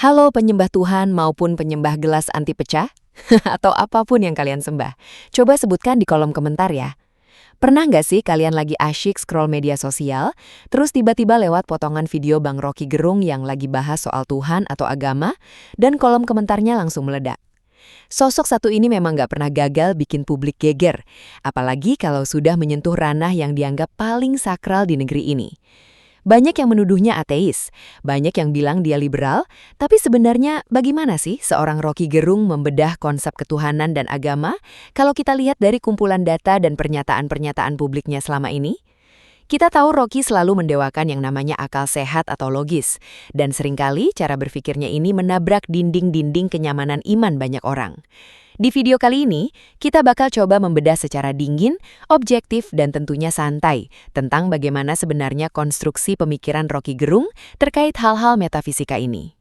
Halo penyembah Tuhan maupun penyembah gelas anti pecah, atau apapun yang kalian sembah. Coba sebutkan di kolom komentar ya. Pernah nggak sih kalian lagi asyik scroll media sosial, terus tiba-tiba lewat potongan video Bang Rocky Gerung yang lagi bahas soal Tuhan atau agama, dan kolom komentarnya langsung meledak. Sosok satu ini memang nggak pernah gagal bikin publik geger, apalagi kalau sudah menyentuh ranah yang dianggap paling sakral di negeri ini. Banyak yang menuduhnya ateis, banyak yang bilang dia liberal, tapi sebenarnya bagaimana sih seorang Rocky Gerung membedah konsep ketuhanan dan agama kalau kita lihat dari kumpulan data dan pernyataan-pernyataan publiknya selama ini? Kita tahu Rocky selalu mendewakan yang namanya akal sehat atau logis, dan seringkali cara berpikirnya ini menabrak dinding-dinding kenyamanan iman banyak orang. Di video kali ini, kita bakal coba membedah secara dingin, objektif, dan tentunya santai tentang bagaimana sebenarnya konstruksi pemikiran Rocky Gerung terkait hal-hal metafisika ini.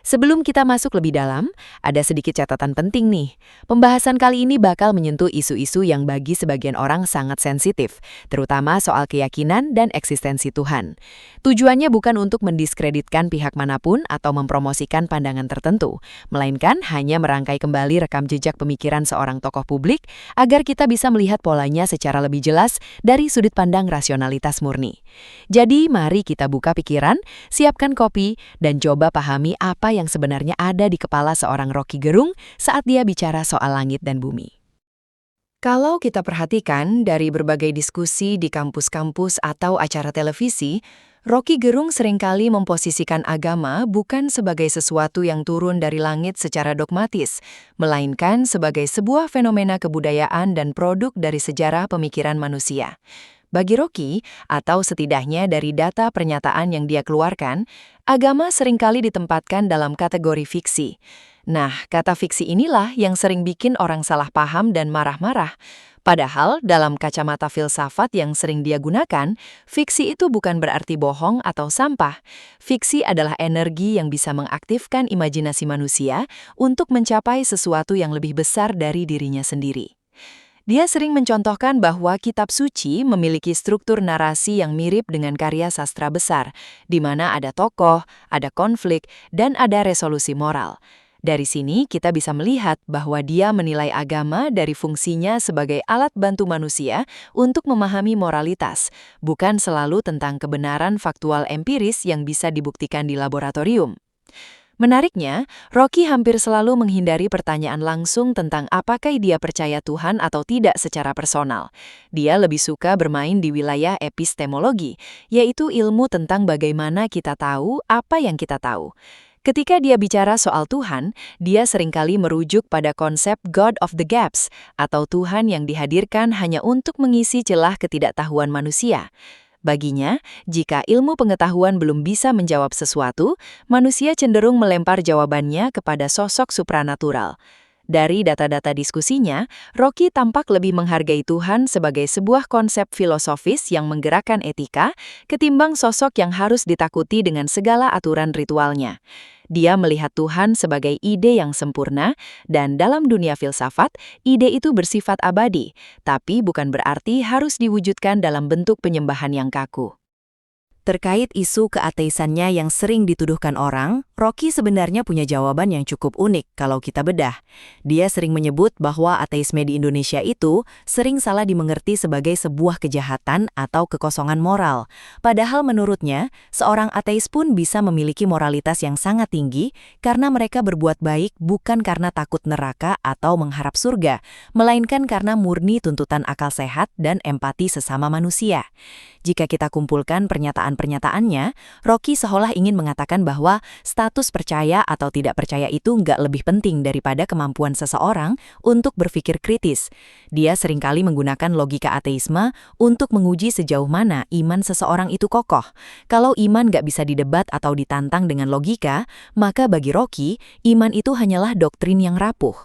Sebelum kita masuk lebih dalam, ada sedikit catatan penting nih. Pembahasan kali ini bakal menyentuh isu-isu yang bagi sebagian orang sangat sensitif, terutama soal keyakinan dan eksistensi Tuhan. Tujuannya bukan untuk mendiskreditkan pihak manapun atau mempromosikan pandangan tertentu, melainkan hanya merangkai kembali rekam jejak pemikiran seorang tokoh publik agar kita bisa melihat polanya secara lebih jelas dari sudut pandang rasionalitas murni. Jadi, mari kita buka pikiran, siapkan kopi, dan coba pahami apa yang sebenarnya ada di kepala seorang Rocky Gerung saat dia bicara soal langit dan bumi. Kalau kita perhatikan dari berbagai diskusi di kampus-kampus atau acara televisi, Rocky Gerung seringkali memposisikan agama bukan sebagai sesuatu yang turun dari langit secara dogmatis, melainkan sebagai sebuah fenomena kebudayaan dan produk dari sejarah pemikiran manusia. Bagi Rocky, atau setidaknya dari data pernyataan yang dia keluarkan, agama seringkali ditempatkan dalam kategori fiksi. Nah, kata fiksi inilah yang sering bikin orang salah paham dan marah-marah. Padahal, dalam kacamata filsafat yang sering dia gunakan, fiksi itu bukan berarti bohong atau sampah. Fiksi adalah energi yang bisa mengaktifkan imajinasi manusia untuk mencapai sesuatu yang lebih besar dari dirinya sendiri. Dia sering mencontohkan bahwa kitab suci memiliki struktur narasi yang mirip dengan karya sastra besar, di mana ada tokoh, ada konflik, dan ada resolusi moral. Dari sini kita bisa melihat bahwa dia menilai agama dari fungsinya sebagai alat bantu manusia untuk memahami moralitas, bukan selalu tentang kebenaran faktual empiris yang bisa dibuktikan di laboratorium. Menariknya, Rocky hampir selalu menghindari pertanyaan langsung tentang apakah dia percaya Tuhan atau tidak secara personal. Dia lebih suka bermain di wilayah epistemologi, yaitu ilmu tentang bagaimana kita tahu apa yang kita tahu. Ketika dia bicara soal Tuhan, dia seringkali merujuk pada konsep God of the Gaps, atau Tuhan yang dihadirkan hanya untuk mengisi celah ketidaktahuan manusia. Baginya, jika ilmu pengetahuan belum bisa menjawab sesuatu, manusia cenderung melempar jawabannya kepada sosok supranatural. Dari data-data diskusinya, Rocky tampak lebih menghargai Tuhan sebagai sebuah konsep filosofis yang menggerakkan etika, ketimbang sosok yang harus ditakuti dengan segala aturan ritualnya. Dia melihat Tuhan sebagai ide yang sempurna, dan dalam dunia filsafat, ide itu bersifat abadi, tapi bukan berarti harus diwujudkan dalam bentuk penyembahan yang kaku. Terkait isu keateisannya yang sering dituduhkan orang, Rocky sebenarnya punya jawaban yang cukup unik kalau kita bedah. Dia sering menyebut bahwa ateisme di Indonesia itu sering salah dimengerti sebagai sebuah kejahatan atau kekosongan moral. Padahal menurutnya, seorang ateis pun bisa memiliki moralitas yang sangat tinggi karena mereka berbuat baik bukan karena takut neraka atau mengharap surga, melainkan karena murni tuntutan akal sehat dan empati sesama manusia. Jika kita kumpulkan pernyataan-pernyataannya, Rocky seolah ingin mengatakan bahwa status percaya atau tidak percaya itu nggak lebih penting daripada kemampuan seseorang untuk berpikir kritis. Dia seringkali menggunakan logika ateisme untuk menguji sejauh mana iman seseorang itu kokoh. Kalau iman nggak bisa didebat atau ditantang dengan logika, maka bagi Rocky, iman itu hanyalah doktrin yang rapuh.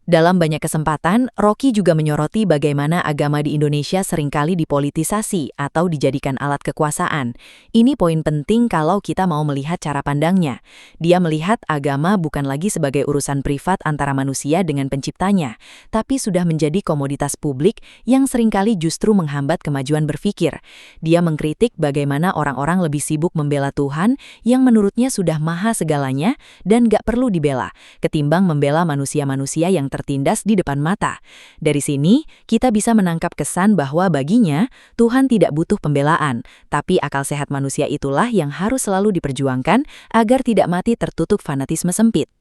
Dalam banyak kesempatan, Rocky juga menyoroti bagaimana agama di Indonesia seringkali dipolitisasi atau dijadikan alat kekuasaan. Ini poin penting kalau kita mau melihat cara pandangnya. Dia melihat agama bukan lagi sebagai urusan privat antara manusia dengan penciptanya, tapi sudah menjadi komoditas publik yang seringkali justru menghambat kemajuan berpikir. Dia mengkritik bagaimana orang-orang lebih sibuk membela Tuhan yang menurutnya sudah maha segalanya dan gak perlu dibela, ketimbang membela manusia-manusia yang tertindas di depan mata. Dari sini, kita bisa menangkap kesan bahwa baginya, Tuhan tidak butuh pembelaan, tapi akal sehat manusia itulah yang harus selalu diperjuangkan agar tidak mati tertutup fanatisme sempit.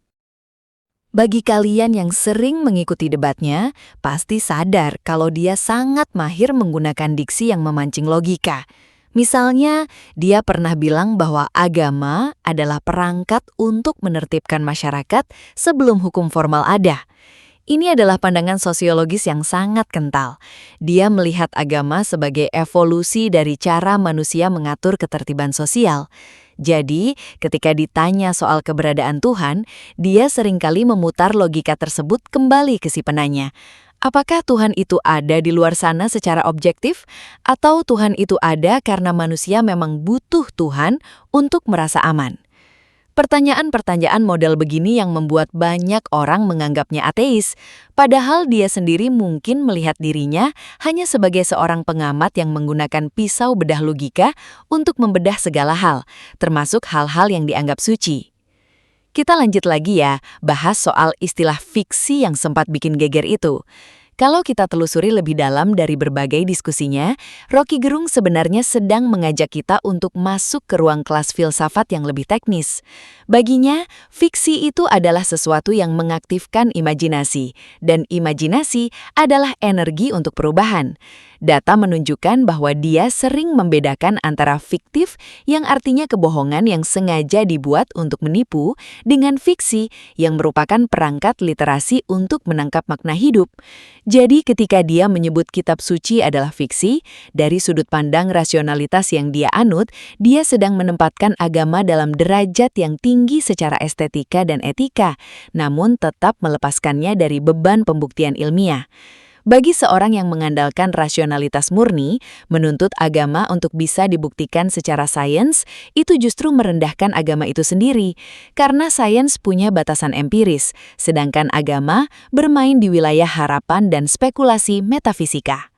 Bagi kalian yang sering mengikuti debatnya, pasti sadar kalau dia sangat mahir menggunakan diksi yang memancing logika. Misalnya, dia pernah bilang bahwa agama adalah perangkat untuk menertibkan masyarakat sebelum hukum formal ada. Ini adalah pandangan sosiologis yang sangat kental. Dia melihat agama sebagai evolusi dari cara manusia mengatur ketertiban sosial. Jadi, ketika ditanya soal keberadaan Tuhan, dia seringkali memutar logika tersebut kembali ke si penanya. Apakah Tuhan itu ada di luar sana secara objektif? Atau Tuhan itu ada karena manusia memang butuh Tuhan untuk merasa aman? Pertanyaan-pertanyaan model begini yang membuat banyak orang menganggapnya ateis, padahal dia sendiri mungkin melihat dirinya hanya sebagai seorang pengamat yang menggunakan pisau bedah logika untuk membedah segala hal, termasuk hal-hal yang dianggap suci. Kita lanjut lagi ya, bahas soal istilah fiksi yang sempat bikin geger itu. Kalau kita telusuri lebih dalam dari berbagai diskusinya, Rocky Gerung sebenarnya sedang mengajak kita untuk masuk ke ruang kelas filsafat yang lebih teknis. Baginya, fiksi itu adalah sesuatu yang mengaktifkan imajinasi, dan imajinasi adalah energi untuk perubahan. Data menunjukkan bahwa dia sering membedakan antara fiktif yang artinya kebohongan yang sengaja dibuat untuk menipu dengan fiksi yang merupakan perangkat literasi untuk menangkap makna hidup. Jadi ketika dia menyebut kitab suci adalah fiksi, dari sudut pandang rasionalitas yang dia anut, dia sedang menempatkan agama dalam derajat yang tinggi secara estetika dan etika, namun tetap melepaskannya dari beban pembuktian ilmiah. Bagi seorang yang mengandalkan rasionalitas murni, menuntut agama untuk bisa dibuktikan secara sains, itu justru merendahkan agama itu sendiri, karena sains punya batasan empiris, sedangkan agama bermain di wilayah harapan dan spekulasi metafisika.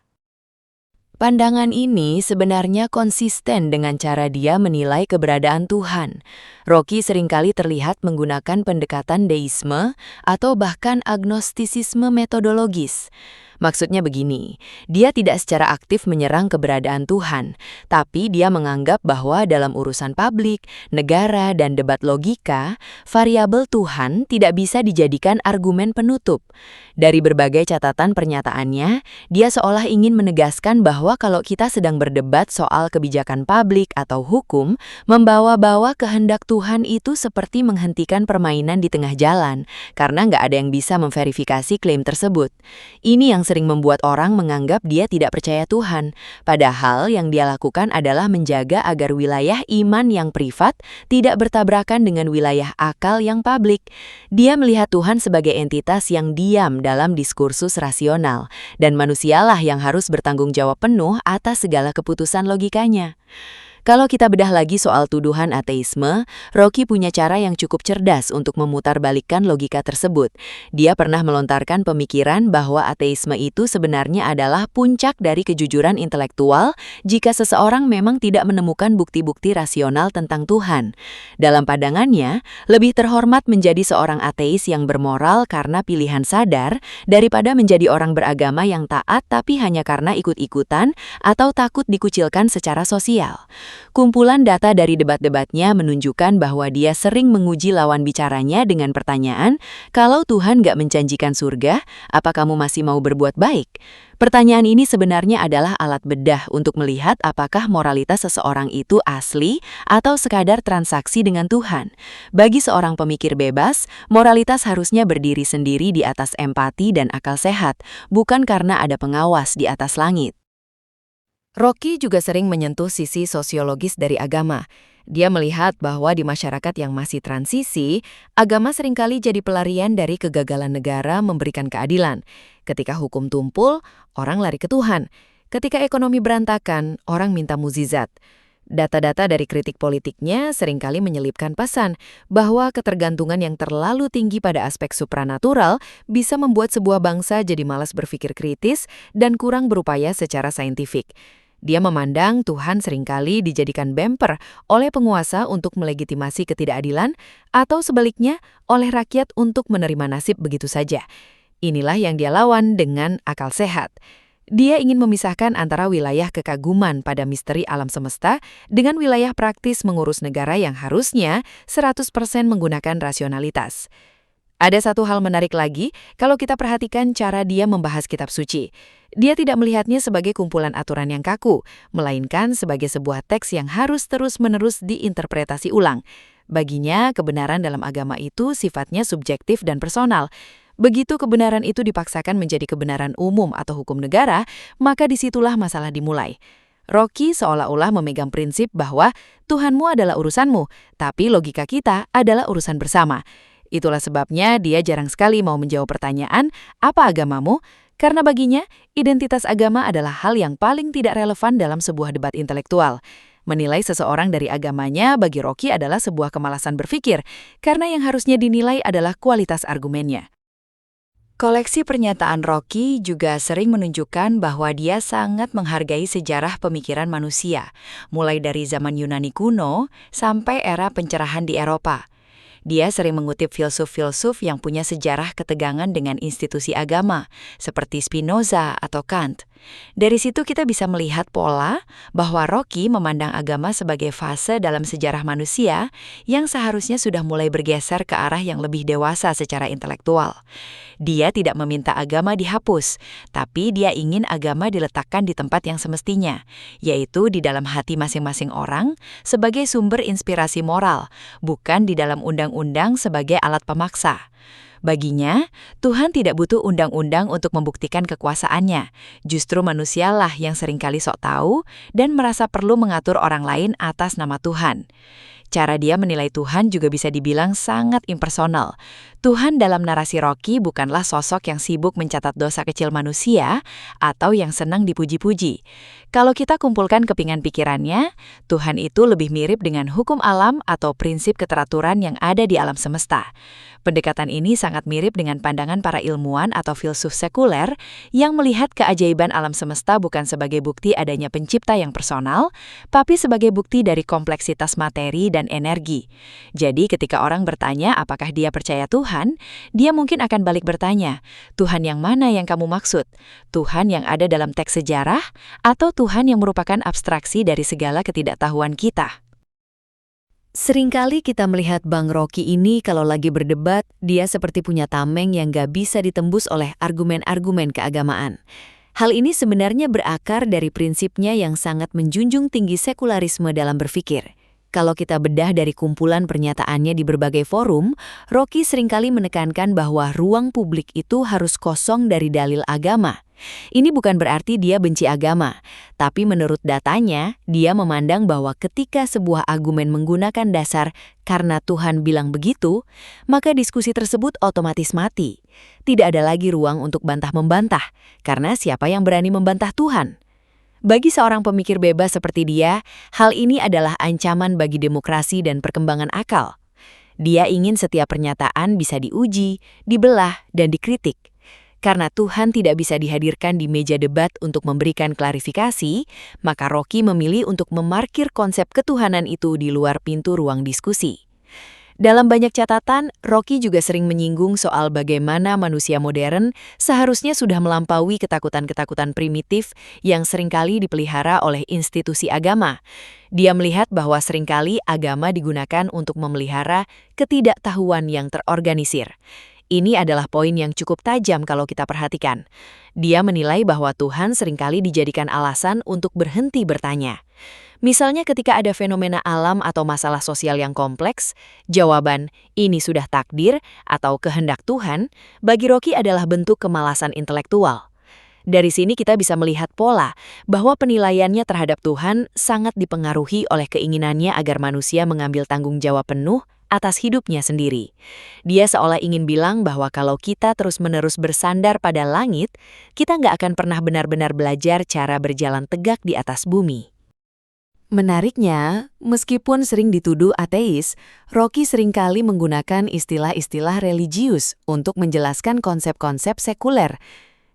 Pandangan ini sebenarnya konsisten dengan cara dia menilai keberadaan Tuhan. Rocky seringkali terlihat menggunakan pendekatan deisme atau bahkan agnostisisme metodologis. Maksudnya begini, dia tidak secara aktif menyerang keberadaan Tuhan, tapi dia menganggap bahwa dalam urusan publik, negara, dan debat logika, variabel Tuhan tidak bisa dijadikan argumen penutup. Dari berbagai catatan pernyataannya, dia seolah ingin menegaskan bahwa kalau kita sedang berdebat soal kebijakan publik atau hukum, membawa-bawa kehendak Tuhan itu seperti menghentikan permainan di tengah jalan, karena nggak ada yang bisa memverifikasi klaim tersebut. Ini yang sering membuat orang menganggap dia tidak percaya Tuhan, padahal yang dia lakukan adalah menjaga agar wilayah iman yang privat tidak bertabrakan dengan wilayah akal yang publik. Dia melihat Tuhan sebagai entitas yang diam dalam diskursus rasional, dan manusialah yang harus bertanggung jawab penuh atas segala keputusan logikanya. Kalau kita bedah lagi soal tuduhan ateisme, Rocky punya cara yang cukup cerdas untuk memutarbalikkan logika tersebut. Dia pernah melontarkan pemikiran bahwa ateisme itu sebenarnya adalah puncak dari kejujuran intelektual jika seseorang memang tidak menemukan bukti-bukti rasional tentang Tuhan. Dalam pandangannya, lebih terhormat menjadi seorang ateis yang bermoral karena pilihan sadar daripada menjadi orang beragama yang taat tapi hanya karena ikut-ikutan atau takut dikucilkan secara sosial. Kumpulan data dari debat-debatnya menunjukkan bahwa dia sering menguji lawan bicaranya dengan pertanyaan, kalau Tuhan gak menjanjikan surga, apa kamu masih mau berbuat baik? Pertanyaan ini sebenarnya adalah alat bedah untuk melihat apakah moralitas seseorang itu asli atau sekadar transaksi dengan Tuhan. Bagi seorang pemikir bebas, moralitas harusnya berdiri sendiri di atas empati dan akal sehat, bukan karena ada pengawas di atas langit. Rocky juga sering menyentuh sisi sosiologis dari agama. Dia melihat bahwa di masyarakat yang masih transisi, agama seringkali jadi pelarian dari kegagalan negara memberikan keadilan. Ketika hukum tumpul, orang lari ke Tuhan. Ketika ekonomi berantakan, orang minta mukjizat. Data-data dari kritik politiknya seringkali menyelipkan pesan bahwa ketergantungan yang terlalu tinggi pada aspek supranatural bisa membuat sebuah bangsa jadi malas berpikir kritis dan kurang berupaya secara saintifik. Dia memandang Tuhan seringkali dijadikan bemper oleh penguasa untuk melegitimasi ketidakadilan atau sebaliknya oleh rakyat untuk menerima nasib begitu saja. Inilah yang dia lawan dengan akal sehat. Dia ingin memisahkan antara wilayah kekaguman pada misteri alam semesta dengan wilayah praktis mengurus negara yang harusnya 100% menggunakan rasionalitas. Ada satu hal menarik lagi kalau kita perhatikan cara dia membahas kitab suci. Dia tidak melihatnya sebagai kumpulan aturan yang kaku, melainkan sebagai sebuah teks yang harus terus-menerus diinterpretasi ulang. Baginya, kebenaran dalam agama itu sifatnya subjektif dan personal. Begitu kebenaran itu dipaksakan menjadi kebenaran umum atau hukum negara, maka disitulah masalah dimulai. Rocky seolah-olah memegang prinsip bahwa Tuhanmu adalah urusanmu, tapi logika kita adalah urusan bersama. Itulah sebabnya dia jarang sekali mau menjawab pertanyaan, apa agamamu? Karena baginya, identitas agama adalah hal yang paling tidak relevan dalam sebuah debat intelektual. Menilai seseorang dari agamanya bagi Rocky adalah sebuah kemalasan berpikir, karena yang harusnya dinilai adalah kualitas argumennya. Koleksi pernyataan Rocky juga sering menunjukkan bahwa dia sangat menghargai sejarah pemikiran manusia, mulai dari zaman Yunani kuno sampai era pencerahan di Eropa. Dia sering mengutip filsuf-filsuf yang punya sejarah ketegangan dengan institusi agama, seperti Spinoza atau Kant. Dari situ kita bisa melihat pola bahwa Rocky memandang agama sebagai fase dalam sejarah manusia yang seharusnya sudah mulai bergeser ke arah yang lebih dewasa secara intelektual. Dia tidak meminta agama dihapus, tapi dia ingin agama diletakkan di tempat yang semestinya, yaitu di dalam hati masing-masing orang sebagai sumber inspirasi moral, bukan di dalam undang-undang sebagai alat pemaksa. Baginya, Tuhan tidak butuh undang-undang untuk membuktikan kekuasaannya. Justru manusialah yang seringkali sok tahu dan merasa perlu mengatur orang lain atas nama Tuhan. Cara dia menilai Tuhan juga bisa dibilang sangat impersonal. Tuhan dalam narasi Rocky bukanlah sosok yang sibuk mencatat dosa kecil manusia atau yang senang dipuji-puji. Kalau kita kumpulkan kepingan pikirannya, Tuhan itu lebih mirip dengan hukum alam atau prinsip keteraturan yang ada di alam semesta. Pendekatan ini sangat mirip dengan pandangan para ilmuwan atau filsuf sekuler yang melihat keajaiban alam semesta bukan sebagai bukti adanya pencipta yang personal, tapi sebagai bukti dari kompleksitas materi dan energi. Jadi ketika orang bertanya apakah dia percaya Tuhan, dia mungkin akan balik bertanya, Tuhan yang mana yang kamu maksud? Tuhan yang ada dalam teks sejarah atau Tuhan yang merupakan abstraksi dari segala ketidaktahuan kita? Seringkali kita melihat Bang Rocky ini kalau lagi berdebat, dia seperti punya tameng yang gak bisa ditembus oleh argumen-argumen keagamaan. Hal ini sebenarnya berakar dari prinsipnya yang sangat menjunjung tinggi sekularisme dalam berpikir. Kalau kita bedah dari kumpulan pernyataannya di berbagai forum, Rocky seringkali menekankan bahwa ruang publik itu harus kosong dari dalil agama. Ini bukan berarti dia benci agama, tapi menurut datanya, dia memandang bahwa ketika sebuah argumen menggunakan dasar karena Tuhan bilang begitu, maka diskusi tersebut otomatis mati. Tidak ada lagi ruang untuk bantah-membantah, karena siapa yang berani membantah Tuhan? Bagi seorang pemikir bebas seperti dia, hal ini adalah ancaman bagi demokrasi dan perkembangan akal. Dia ingin setiap pernyataan bisa diuji, dibelah, dan dikritik. Karena Tuhan tidak bisa dihadirkan di meja debat untuk memberikan klarifikasi, maka Rocky memilih untuk memarkir konsep ketuhanan itu di luar pintu ruang diskusi. Dalam banyak catatan, Rocky juga sering menyinggung soal bagaimana manusia modern seharusnya sudah melampaui ketakutan-ketakutan primitif yang seringkali dipelihara oleh institusi agama. Dia melihat bahwa seringkali agama digunakan untuk memelihara ketidaktahuan yang terorganisir. Ini adalah poin yang cukup tajam kalau kita perhatikan. Dia menilai bahwa Tuhan seringkali dijadikan alasan untuk berhenti bertanya. Misalnya ketika ada fenomena alam atau masalah sosial yang kompleks, jawaban ini sudah takdir atau kehendak Tuhan bagi Rocky adalah bentuk kemalasan intelektual. Dari sini kita bisa melihat pola bahwa penilaiannya terhadap Tuhan sangat dipengaruhi oleh keinginannya agar manusia mengambil tanggung jawab penuh atas hidupnya sendiri. Dia seolah ingin bilang bahwa kalau kita terus-menerus bersandar pada langit, kita nggak akan pernah benar-benar belajar cara berjalan tegak di atas bumi. Menariknya, meskipun sering dituduh ateis, Rocky seringkali menggunakan istilah-istilah religius untuk menjelaskan konsep-konsep sekuler.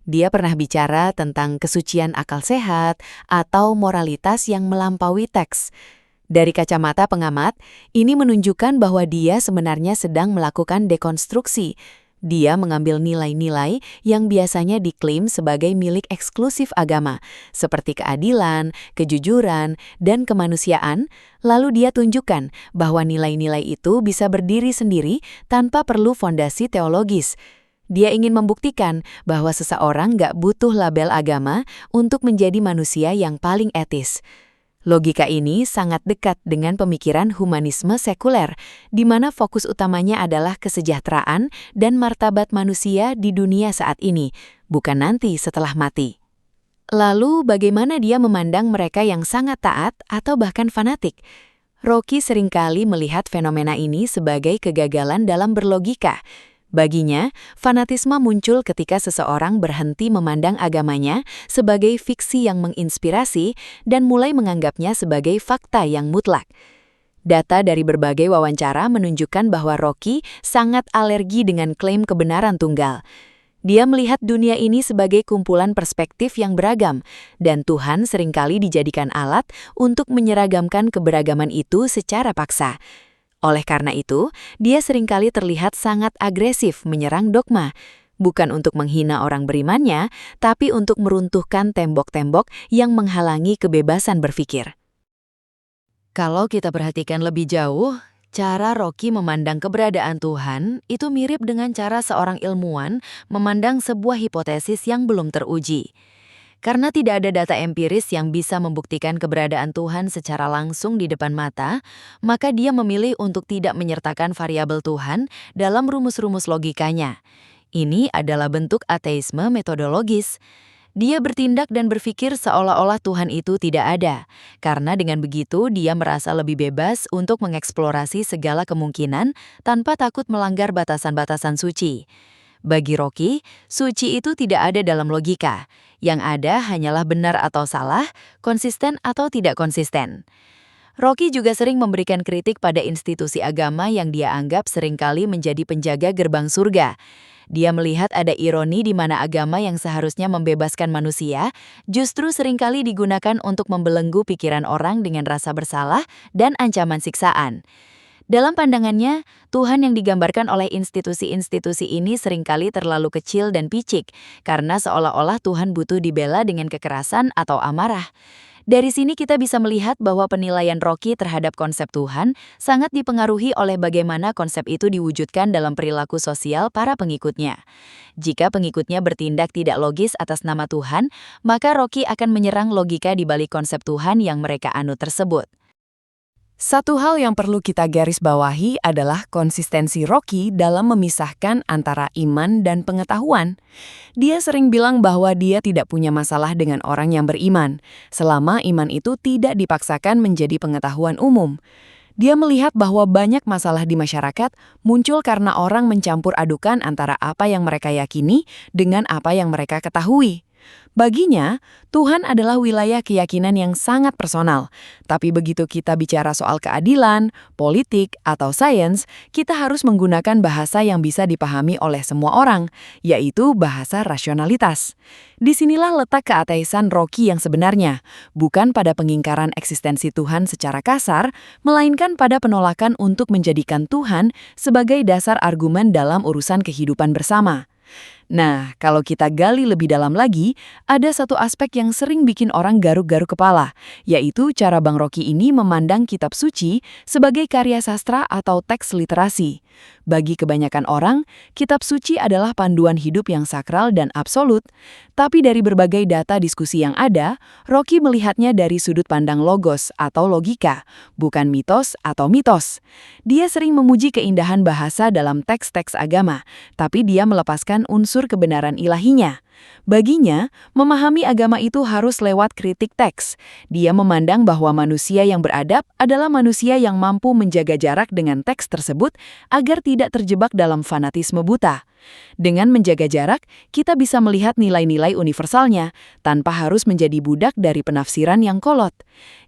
Dia pernah bicara tentang kesucian akal sehat atau moralitas yang melampaui teks. Dari kacamata pengamat, ini menunjukkan bahwa dia sebenarnya sedang melakukan dekonstruksi. Dia mengambil nilai-nilai yang biasanya diklaim sebagai milik eksklusif agama, seperti keadilan, kejujuran, dan kemanusiaan, lalu dia tunjukkan bahwa nilai-nilai itu bisa berdiri sendiri tanpa perlu fondasi teologis. Dia ingin membuktikan bahwa seseorang nggak butuh label agama untuk menjadi manusia yang paling etis. Logika ini sangat dekat dengan pemikiran humanisme sekuler, di mana fokus utamanya adalah kesejahteraan dan martabat manusia di dunia saat ini, bukan nanti setelah mati. Lalu bagaimana dia memandang mereka yang sangat taat atau bahkan fanatik? Rocky seringkali melihat fenomena ini sebagai kegagalan dalam berlogika. Baginya, fanatisme muncul ketika seseorang berhenti memandang agamanya sebagai fiksi yang menginspirasi dan mulai menganggapnya sebagai fakta yang mutlak. Data dari berbagai wawancara menunjukkan bahwa Rocky sangat alergi dengan klaim kebenaran tunggal. Dia melihat dunia ini sebagai kumpulan perspektif yang beragam, dan Tuhan seringkali dijadikan alat untuk menyeragamkan keberagaman itu secara paksa. Oleh karena itu, dia seringkali terlihat sangat agresif menyerang dogma, bukan untuk menghina orang berimannya, tapi untuk meruntuhkan tembok-tembok yang menghalangi kebebasan berpikir. Kalau kita perhatikan lebih jauh, cara Rocky memandang keberadaan Tuhan itu mirip dengan cara seorang ilmuwan memandang sebuah hipotesis yang belum teruji. Karena tidak ada data empiris yang bisa membuktikan keberadaan Tuhan secara langsung di depan mata, maka dia memilih untuk tidak menyertakan variabel Tuhan dalam rumus-rumus logikanya. Ini adalah bentuk ateisme metodologis. Dia bertindak dan berpikir seolah-olah Tuhan itu tidak ada, karena dengan begitu dia merasa lebih bebas untuk mengeksplorasi segala kemungkinan tanpa takut melanggar batasan-batasan suci. Bagi Rocky, suci itu tidak ada dalam logika. Yang ada hanyalah benar atau salah, konsisten atau tidak konsisten. Rocky juga sering memberikan kritik pada institusi agama yang dia anggap seringkali menjadi penjaga gerbang surga. Dia melihat ada ironi di mana agama yang seharusnya membebaskan manusia justru seringkali digunakan untuk membelenggu pikiran orang dengan rasa bersalah dan ancaman siksaan. Dalam pandangannya, Tuhan yang digambarkan oleh institusi-institusi ini seringkali terlalu kecil dan picik, karena seolah-olah Tuhan butuh dibela dengan kekerasan atau amarah. Dari sini kita bisa melihat bahwa penilaian Rocky terhadap konsep Tuhan sangat dipengaruhi oleh bagaimana konsep itu diwujudkan dalam perilaku sosial para pengikutnya. Jika pengikutnya bertindak tidak logis atas nama Tuhan, maka Rocky akan menyerang logika di balik konsep Tuhan yang mereka anut tersebut. Satu hal yang perlu kita garis bawahi adalah konsistensi Rocky dalam memisahkan antara iman dan pengetahuan. Dia sering bilang bahwa dia tidak punya masalah dengan orang yang beriman, selama iman itu tidak dipaksakan menjadi pengetahuan umum. Dia melihat bahwa banyak masalah di masyarakat muncul karena orang mencampur adukan antara apa yang mereka yakini dengan apa yang mereka ketahui. Baginya, Tuhan adalah wilayah keyakinan yang sangat personal. Tapi begitu kita bicara soal keadilan, politik, atau sains, kita harus menggunakan bahasa yang bisa dipahami oleh semua orang, yaitu bahasa rasionalitas. Disinilah letak keateisan Rocky yang sebenarnya, bukan pada pengingkaran eksistensi Tuhan secara kasar, melainkan pada penolakan untuk menjadikan Tuhan sebagai dasar argumen dalam urusan kehidupan bersama. Nah, kalau kita gali lebih dalam lagi, ada satu aspek yang sering bikin orang garuk-garuk kepala, yaitu cara Bang Rocky ini memandang kitab suci sebagai karya sastra atau teks literasi. Bagi kebanyakan orang, kitab suci adalah panduan hidup yang sakral dan absolut. Tapi dari berbagai data diskusi yang ada, Rocky melihatnya dari sudut pandang logos atau logika, bukan mitos atau mitos. Dia sering memuji keindahan bahasa dalam teks-teks agama, tapi dia melepaskan unsur kebenaran ilahinya. Baginya, memahami agama itu harus lewat kritik teks. Dia memandang bahwa manusia yang beradab adalah manusia yang mampu menjaga jarak dengan teks tersebut agar tidak terjebak dalam fanatisme buta. Dengan menjaga jarak, kita bisa melihat nilai-nilai universalnya, tanpa harus menjadi budak dari penafsiran yang kolot.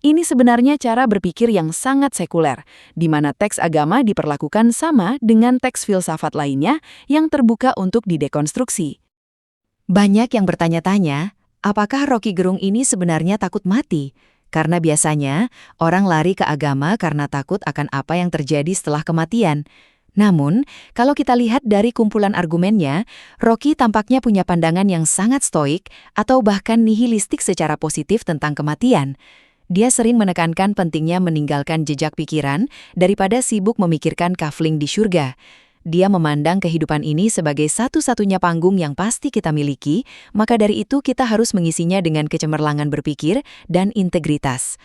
Ini sebenarnya cara berpikir yang sangat sekuler, di mana teks agama diperlakukan sama dengan teks filsafat lainnya yang terbuka untuk didekonstruksi. Banyak yang bertanya-tanya, apakah Rocky Gerung ini sebenarnya takut mati? Karena biasanya, orang lari ke agama karena takut akan apa yang terjadi setelah kematian. Namun, kalau kita lihat dari kumpulan argumennya, Rocky tampaknya punya pandangan yang sangat stoik atau bahkan nihilistik secara positif tentang kematian. Dia sering menekankan pentingnya meninggalkan jejak pikiran daripada sibuk memikirkan kafling di surga. Dia memandang kehidupan ini sebagai satu-satunya panggung yang pasti kita miliki, maka dari itu kita harus mengisinya dengan kecemerlangan berpikir dan integritas.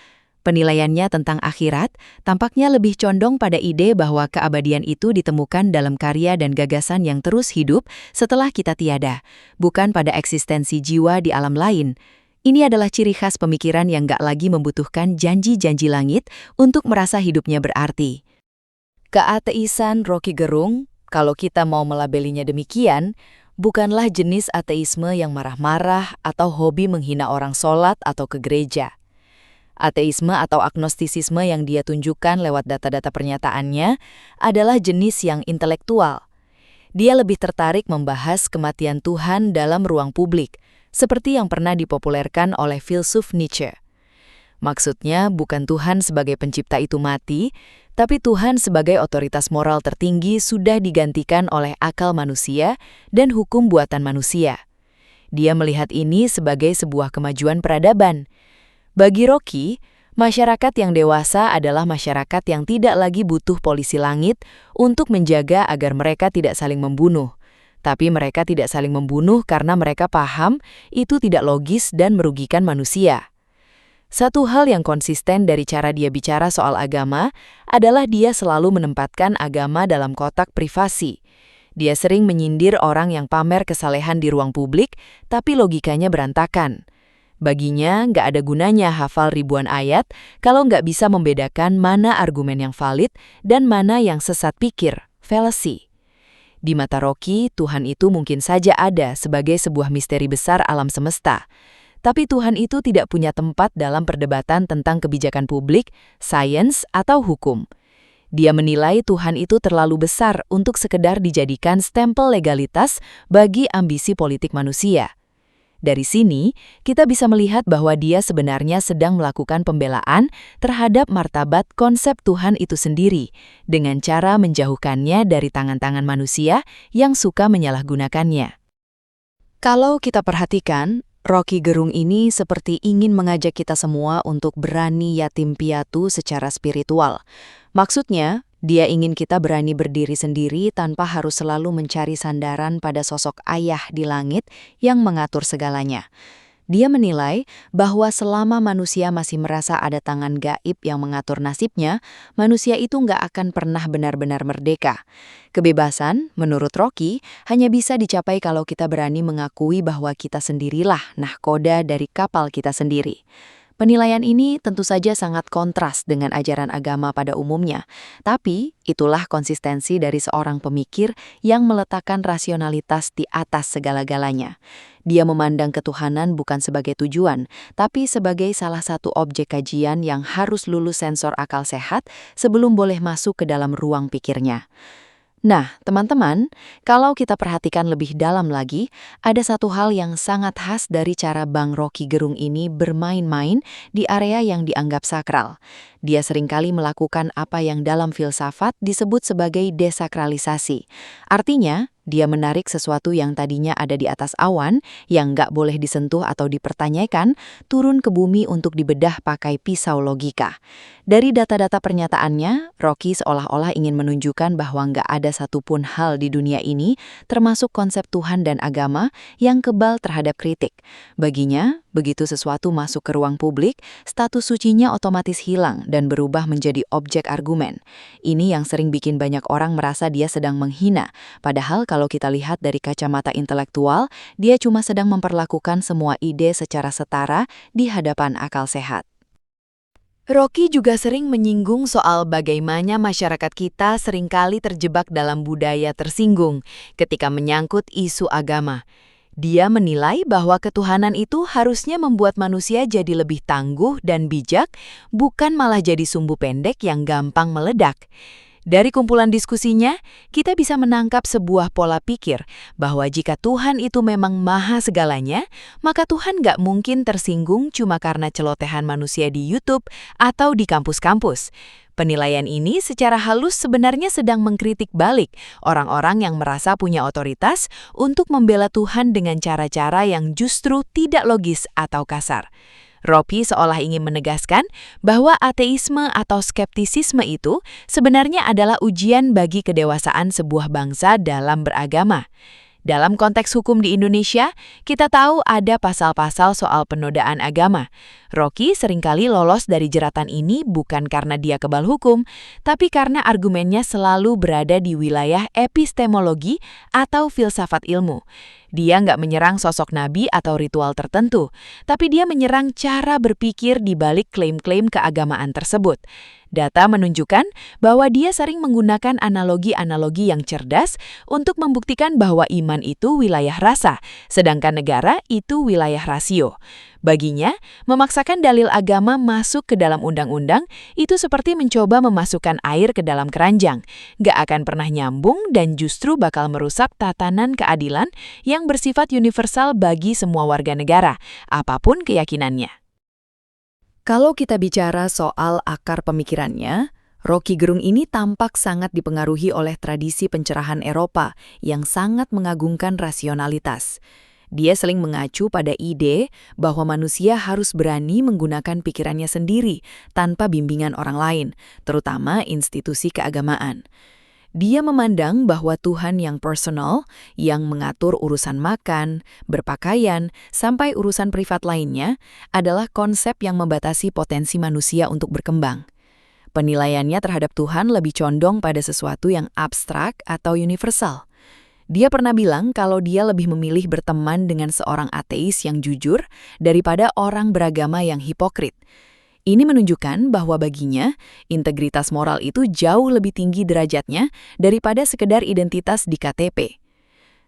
Penilaiannya tentang akhirat tampaknya lebih condong pada ide bahwa keabadian itu ditemukan dalam karya dan gagasan yang terus hidup setelah kita tiada, bukan pada eksistensi jiwa di alam lain. Ini adalah ciri khas pemikiran yang gak lagi membutuhkan janji-janji langit untuk merasa hidupnya berarti. Keateisan Rocky Gerung, kalau kita mau melabelinya demikian, bukanlah jenis ateisme yang marah-marah atau hobi menghina orang sholat atau ke gereja. Ateisme atau agnostisisme yang dia tunjukkan lewat data-data pernyataannya adalah jenis yang intelektual. Dia lebih tertarik membahas kematian Tuhan dalam ruang publik, seperti yang pernah dipopulerkan oleh filsuf Nietzsche. Maksudnya bukan Tuhan sebagai pencipta itu mati, tapi Tuhan sebagai otoritas moral tertinggi sudah digantikan oleh akal manusia dan hukum buatan manusia. Dia melihat ini sebagai sebuah kemajuan peradaban. Bagi Rocky, masyarakat yang dewasa adalah masyarakat yang tidak lagi butuh polisi langit untuk menjaga agar mereka tidak saling membunuh. Tapi mereka tidak saling membunuh karena mereka paham itu tidak logis dan merugikan manusia. Satu hal yang konsisten dari cara dia bicara soal agama adalah dia selalu menempatkan agama dalam kotak privasi. Dia sering menyindir orang yang pamer kesalehan di ruang publik, tapi logikanya berantakan. Baginya, nggak ada gunanya hafal ribuan ayat kalau nggak bisa membedakan mana argumen yang valid dan mana yang sesat pikir, fallacy. Di mata Rocky, Tuhan itu mungkin saja ada sebagai sebuah misteri besar alam semesta. Tapi Tuhan itu tidak punya tempat dalam perdebatan tentang kebijakan publik, sains, atau hukum. Dia menilai Tuhan itu terlalu besar untuk sekedar dijadikan stempel legalitas bagi ambisi politik manusia. Dari sini, kita bisa melihat bahwa dia sebenarnya sedang melakukan pembelaan terhadap martabat konsep Tuhan itu sendiri, dengan cara menjauhkannya dari tangan-tangan manusia yang suka menyalahgunakannya. Kalau kita perhatikan, Rocky Gerung ini seperti ingin mengajak kita semua untuk berani yatim piatu secara spiritual. Maksudnya, dia ingin kita berani berdiri sendiri tanpa harus selalu mencari sandaran pada sosok ayah di langit yang mengatur segalanya. Dia menilai bahwa selama manusia masih merasa ada tangan gaib yang mengatur nasibnya, manusia itu nggak akan pernah benar-benar merdeka. Kebebasan, menurut Rocky, hanya bisa dicapai kalau kita berani mengakui bahwa kita sendirilah nahkoda dari kapal kita sendiri. Penilaian ini tentu saja sangat kontras dengan ajaran agama pada umumnya, tapi itulah konsistensi dari seorang pemikir yang meletakkan rasionalitas di atas segala-galanya. Dia memandang ketuhanan bukan sebagai tujuan, tapi sebagai salah satu objek kajian yang harus lulus sensor akal sehat sebelum boleh masuk ke dalam ruang pikirnya. Nah, teman-teman, kalau kita perhatikan lebih dalam lagi, ada satu hal yang sangat khas dari cara Bang Rocky Gerung ini bermain-main di area yang dianggap sakral. Dia seringkali melakukan apa yang dalam filsafat disebut sebagai desakralisasi. Artinya, dia menarik sesuatu yang tadinya ada di atas awan, yang nggak boleh disentuh atau dipertanyakan, turun ke bumi untuk dibedah pakai pisau logika. Dari data-data pernyataannya, Rocky seolah-olah ingin menunjukkan bahwa nggak ada satupun hal di dunia ini, termasuk konsep Tuhan dan agama, yang kebal terhadap kritik. Baginya, Begitu sesuatu masuk ke ruang publik, status sucinya otomatis hilang dan berubah menjadi objek argumen. Ini yang sering bikin banyak orang merasa dia sedang menghina, padahal kalau kita lihat dari kacamata intelektual, dia cuma sedang memperlakukan semua ide secara setara di hadapan akal sehat. Rocky juga sering menyinggung soal bagaimana masyarakat kita seringkali terjebak dalam budaya tersinggung ketika menyangkut isu agama. Dia menilai bahwa ketuhanan itu harusnya membuat manusia jadi lebih tangguh dan bijak, bukan malah jadi sumbu pendek yang gampang meledak. Dari kumpulan diskusinya, kita bisa menangkap sebuah pola pikir bahwa jika Tuhan itu memang maha segalanya, maka Tuhan nggak mungkin tersinggung cuma karena celotehan manusia di YouTube atau di kampus-kampus. Penilaian ini secara halus sebenarnya sedang mengkritik balik orang-orang yang merasa punya otoritas untuk membela Tuhan dengan cara-cara yang justru tidak logis atau kasar. Rocky seolah ingin menegaskan bahwa ateisme atau skeptisisme itu sebenarnya adalah ujian bagi kedewasaan sebuah bangsa dalam beragama. Dalam konteks hukum di Indonesia, kita tahu ada pasal-pasal soal penodaan agama. Rocky seringkali lolos dari jeratan ini bukan karena dia kebal hukum, tapi karena argumennya selalu berada di wilayah epistemologi atau filsafat ilmu. Dia nggak menyerang sosok nabi atau ritual tertentu, tapi dia menyerang cara berpikir di balik klaim-klaim keagamaan tersebut. Data menunjukkan bahwa dia sering menggunakan analogi-analogi yang cerdas untuk membuktikan bahwa iman itu wilayah rasa, sedangkan negara itu wilayah rasio. Baginya, memaksakan dalil agama masuk ke dalam undang-undang itu seperti mencoba memasukkan air ke dalam keranjang. Nggak akan pernah nyambung dan justru bakal merusak tatanan keadilan yang bersifat universal bagi semua warga negara, apapun keyakinannya. Kalau kita bicara soal akar pemikirannya, Rocky Gerung ini tampak sangat dipengaruhi oleh tradisi pencerahan Eropa yang sangat mengagungkan rasionalitas. Dia sering mengacu pada ide bahwa manusia harus berani menggunakan pikirannya sendiri tanpa bimbingan orang lain, terutama institusi keagamaan. Dia memandang bahwa Tuhan yang personal, yang mengatur urusan makan, berpakaian, sampai urusan privat lainnya, adalah konsep yang membatasi potensi manusia untuk berkembang. Penilaiannya terhadap Tuhan lebih condong pada sesuatu yang abstrak atau universal. Dia pernah bilang kalau dia lebih memilih berteman dengan seorang ateis yang jujur daripada orang beragama yang hipokrit. Ini menunjukkan bahwa baginya, integritas moral itu jauh lebih tinggi derajatnya daripada sekedar identitas di KTP.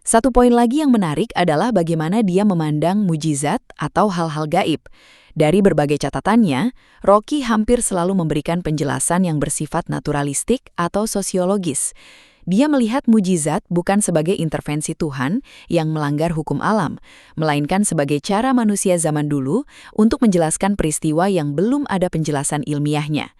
Satu poin lagi yang menarik adalah bagaimana dia memandang mujizat atau hal-hal gaib. Dari berbagai catatannya, Rocky hampir selalu memberikan penjelasan yang bersifat naturalistik atau sosiologis. Dia melihat mujizat bukan sebagai intervensi Tuhan yang melanggar hukum alam, melainkan sebagai cara manusia zaman dulu untuk menjelaskan peristiwa yang belum ada penjelasan ilmiahnya.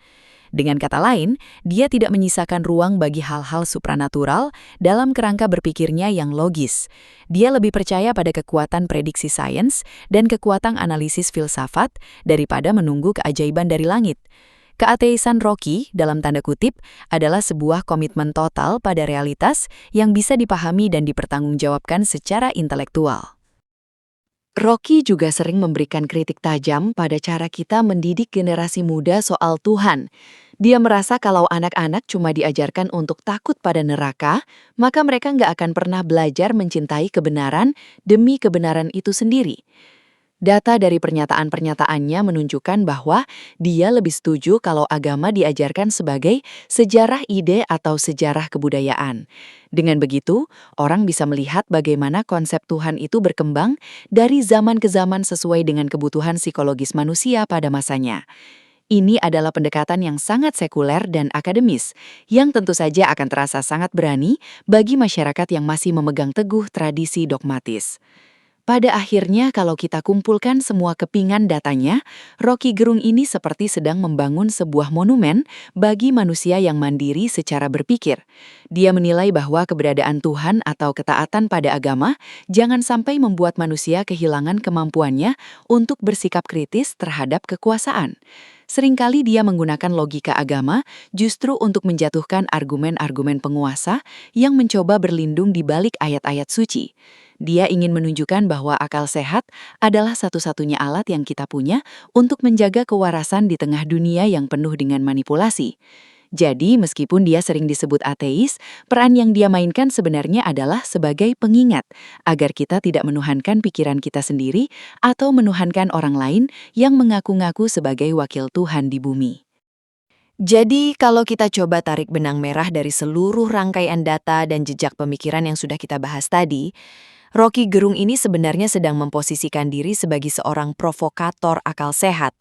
Dengan kata lain, dia tidak menyisakan ruang bagi hal-hal supranatural dalam kerangka berpikirnya yang logis. Dia lebih percaya pada kekuatan prediksi sains dan kekuatan analisis filsafat daripada menunggu keajaiban dari langit. Keateisan Rocky, dalam tanda kutip, adalah sebuah komitmen total pada realitas yang bisa dipahami dan dipertanggungjawabkan secara intelektual. Rocky juga sering memberikan kritik tajam pada cara kita mendidik generasi muda soal Tuhan. Dia merasa kalau anak-anak cuma diajarkan untuk takut pada neraka, maka mereka nggak akan pernah belajar mencintai kebenaran demi kebenaran itu sendiri. Data dari pernyataan-pernyataannya menunjukkan bahwa dia lebih setuju kalau agama diajarkan sebagai sejarah ide atau sejarah kebudayaan. Dengan begitu, orang bisa melihat bagaimana konsep Tuhan itu berkembang dari zaman ke zaman sesuai dengan kebutuhan psikologis manusia pada masanya. Ini adalah pendekatan yang sangat sekuler dan akademis, yang tentu saja akan terasa sangat berani bagi masyarakat yang masih memegang teguh tradisi dogmatis. Pada akhirnya, kalau kita kumpulkan semua kepingan datanya, Rocky Gerung ini seperti sedang membangun sebuah monumen bagi manusia yang mandiri secara berpikir. Dia menilai bahwa keberadaan Tuhan atau ketaatan pada agama jangan sampai membuat manusia kehilangan kemampuannya untuk bersikap kritis terhadap kekuasaan. Seringkali dia menggunakan logika agama justru untuk menjatuhkan argumen-argumen penguasa yang mencoba berlindung di balik ayat-ayat suci. Dia ingin menunjukkan bahwa akal sehat adalah satu-satunya alat yang kita punya untuk menjaga kewarasan di tengah dunia yang penuh dengan manipulasi. Jadi, meskipun dia sering disebut ateis, peran yang dia mainkan sebenarnya adalah sebagai pengingat agar kita tidak menuhankan pikiran kita sendiri atau menuhankan orang lain yang mengaku-ngaku sebagai wakil Tuhan di bumi. Jadi, kalau kita coba tarik benang merah dari seluruh rangkaian data dan jejak pemikiran yang sudah kita bahas tadi, Rocky Gerung ini sebenarnya sedang memposisikan diri sebagai seorang provokator akal sehat.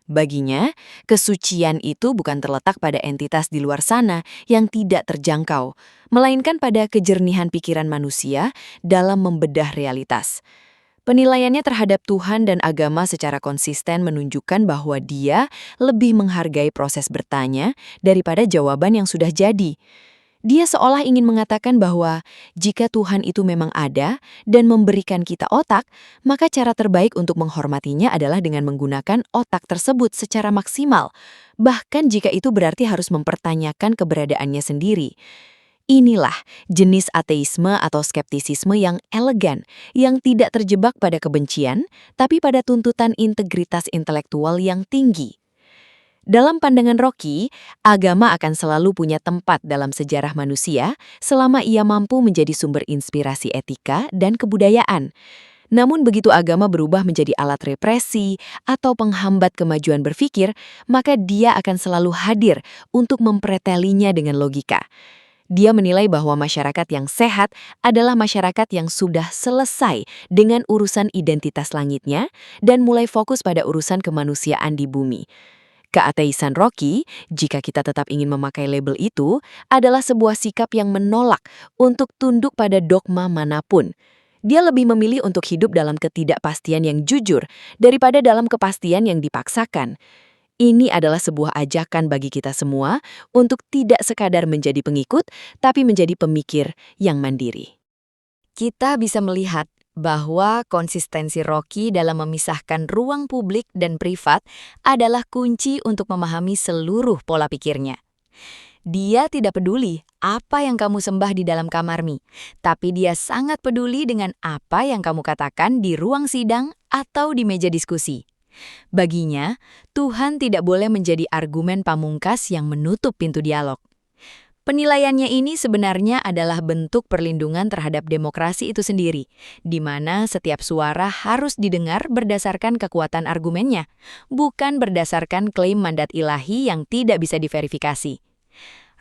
Baginya, kesucian itu bukan terletak pada entitas di luar sana yang tidak terjangkau, melainkan pada kejernihan pikiran manusia dalam membedah realitas. Penilaiannya terhadap Tuhan dan agama secara konsisten menunjukkan bahwa dia lebih menghargai proses bertanya daripada jawaban yang sudah jadi. Dia seolah ingin mengatakan bahwa jika Tuhan itu memang ada dan memberikan kita otak, maka cara terbaik untuk menghormatinya adalah dengan menggunakan otak tersebut secara maksimal, bahkan jika itu berarti harus mempertanyakan keberadaannya sendiri. Inilah jenis ateisme atau skeptisisme yang elegan, yang tidak terjebak pada kebencian, tapi pada tuntutan integritas intelektual yang tinggi. Dalam pandangan Rocky, agama akan selalu punya tempat dalam sejarah manusia selama ia mampu menjadi sumber inspirasi etika dan kebudayaan. Namun begitu agama berubah menjadi alat represi atau penghambat kemajuan berpikir, maka dia akan selalu hadir untuk mempretelinya dengan logika. Dia menilai bahwa masyarakat yang sehat adalah masyarakat yang sudah selesai dengan urusan identitas langitnya dan mulai fokus pada urusan kemanusiaan di bumi. Keateisan Rocky, jika kita tetap ingin memakai label itu, adalah sebuah sikap yang menolak untuk tunduk pada dogma manapun. Dia lebih memilih untuk hidup dalam ketidakpastian yang jujur daripada dalam kepastian yang dipaksakan. Ini adalah sebuah ajakan bagi kita semua untuk tidak sekadar menjadi pengikut, tapi menjadi pemikir yang mandiri. Kita bisa melihat bahwa konsistensi Rocky dalam memisahkan ruang publik dan privat adalah kunci untuk memahami seluruh pola pikirnya. Dia tidak peduli apa yang kamu sembah di dalam kamarmu, tapi dia sangat peduli dengan apa yang kamu katakan di ruang sidang atau di meja diskusi. Baginya, Tuhan tidak boleh menjadi argumen pamungkas yang menutup pintu dialog. Penilaiannya ini sebenarnya adalah bentuk perlindungan terhadap demokrasi itu sendiri, di mana setiap suara harus didengar berdasarkan kekuatan argumennya, bukan berdasarkan klaim mandat ilahi yang tidak bisa diverifikasi.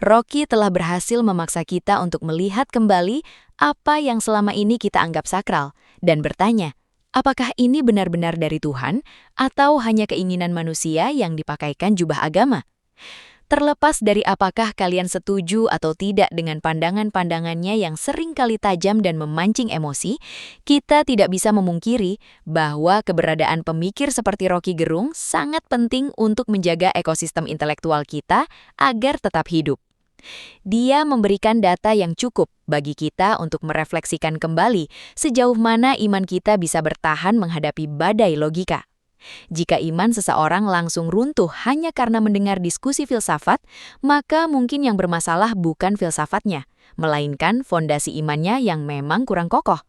Rocky telah berhasil memaksa kita untuk melihat kembali apa yang selama ini kita anggap sakral, dan bertanya, apakah ini benar-benar dari Tuhan atau hanya keinginan manusia yang dipakaikan jubah agama? Terlepas dari apakah kalian setuju atau tidak dengan pandangan-pandangannya yang sering kali tajam dan memancing emosi, kita tidak bisa memungkiri bahwa keberadaan pemikir seperti Rocky Gerung sangat penting untuk menjaga ekosistem intelektual kita agar tetap hidup. Dia memberikan data yang cukup bagi kita untuk merefleksikan kembali sejauh mana iman kita bisa bertahan menghadapi badai logika. Jika iman seseorang langsung runtuh hanya karena mendengar diskusi filsafat, maka mungkin yang bermasalah bukan filsafatnya, melainkan fondasi imannya yang memang kurang kokoh.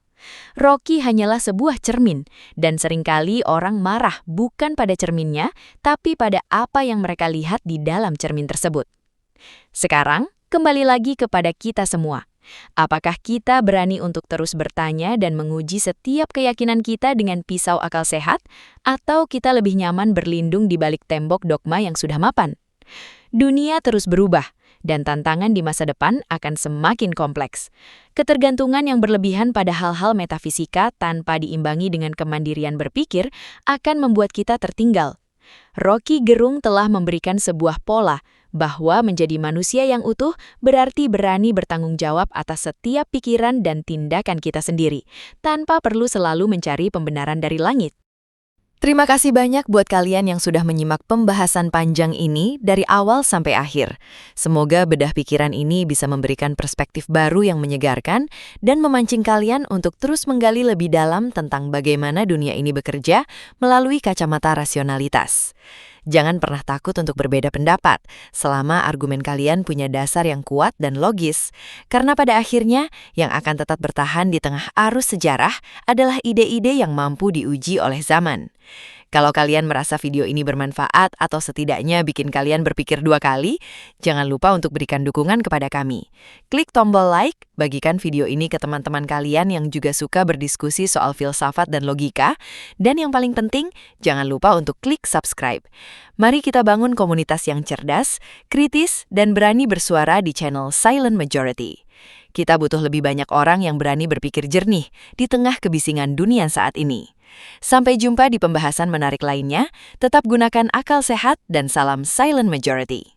Rocky hanyalah sebuah cermin, dan seringkali orang marah bukan pada cerminnya, tapi pada apa yang mereka lihat di dalam cermin tersebut. Sekarang, kembali lagi kepada kita semua. Apakah kita berani untuk terus bertanya dan menguji setiap keyakinan kita dengan pisau akal sehat, atau kita lebih nyaman berlindung di balik tembok dogma yang sudah mapan? Dunia terus berubah, dan tantangan di masa depan akan semakin kompleks. Ketergantungan yang berlebihan pada hal-hal metafisika tanpa diimbangi dengan kemandirian berpikir akan membuat kita tertinggal. Rocky Gerung telah memberikan sebuah pola bahwa menjadi manusia yang utuh berarti berani bertanggung jawab atas setiap pikiran dan tindakan kita sendiri, tanpa perlu selalu mencari pembenaran dari langit. Terima kasih banyak buat kalian yang sudah menyimak pembahasan panjang ini dari awal sampai akhir. Semoga bedah pikiran ini bisa memberikan perspektif baru yang menyegarkan dan memancing kalian untuk terus menggali lebih dalam tentang bagaimana dunia ini bekerja melalui kacamata rasionalitas. Jangan pernah takut untuk berbeda pendapat, selama argumen kalian punya dasar yang kuat dan logis. Karena pada akhirnya, yang akan tetap bertahan di tengah arus sejarah adalah ide-ide yang mampu diuji oleh zaman. Kalau kalian merasa video ini bermanfaat atau setidaknya bikin kalian berpikir 2 kali, jangan lupa untuk berikan dukungan kepada kami. Klik tombol like, bagikan video ini ke teman-teman kalian yang juga suka berdiskusi soal filsafat dan logika, dan yang paling penting, jangan lupa untuk klik subscribe. Mari kita bangun komunitas yang cerdas, kritis, dan berani bersuara di channel Silent Majority. Kita butuh lebih banyak orang yang berani berpikir jernih di tengah kebisingan dunia saat ini. Sampai jumpa di pembahasan menarik lainnya, tetap gunakan akal sehat dan salam Silent Majority.